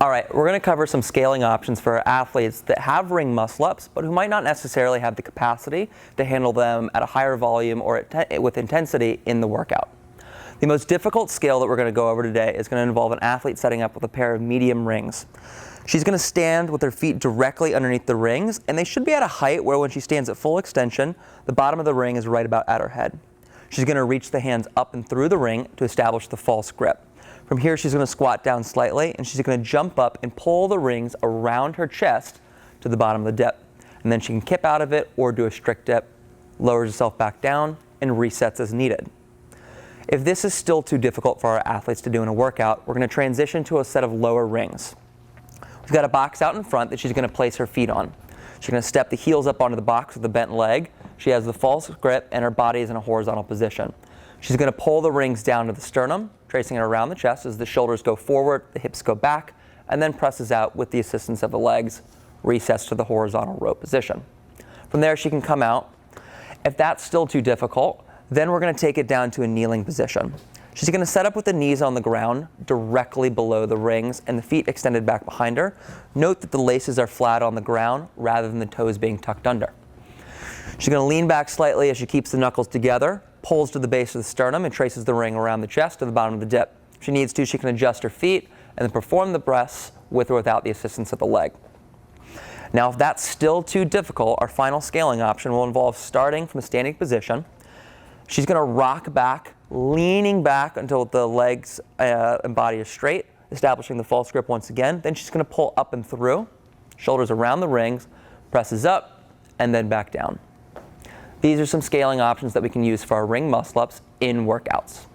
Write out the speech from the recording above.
All right, we're going to cover some scaling options for athletes that have ring muscle-ups, but who might not necessarily have the capacity to handle them at a higher volume or with intensity in the workout. The most difficult scale that we're going to go over today is going to involve an athlete setting up with a pair of medium rings. She's going to stand with her feet directly underneath the rings, and they should be at a height where when she stands at full extension, the bottom of the ring is right about at her head. She's going to reach the hands up and through the ring to establish the false grip. From here, she's going to squat down slightly, and she's going to jump up and pull the rings around her chest to the bottom of the dip. And then she can kip out of it or do a strict dip, lowers herself back down, and resets as needed. If this is still too difficult for our athletes to do in a workout, we're going to transition to a set of lower rings. We've got a box out in front that she's going to place her feet on. She's going to step the heels up onto the box with the bent leg. She has the false grip, and her body is in a horizontal position. She's going to pull the rings down to the sternum, tracing it around the chest as the shoulders go forward, the hips go back, and then presses out with the assistance of the legs, resets to the horizontal row position. From there, she can come out. If that's still too difficult, then we're going to take it down to a kneeling position. She's going to set up with the knees on the ground directly below the rings and the feet extended back behind her. Note that the laces are flat on the ground rather than the toes being tucked under. She's going to lean back slightly as she keeps the knuckles together, pulls to the base of the sternum, and traces the ring around the chest to the bottom of the dip. If she needs to, she can adjust her feet and then perform the press with or without the assistance of the leg. Now, if that's still too difficult, our final scaling option will involve starting from a standing position. She's going to rock back, leaning back until the legs and body is straight, establishing the false grip once again. Then she's going to pull up and through, shoulders around the rings, presses up, and then back down. These are some scaling options that we can use for our ring muscle-ups in workouts.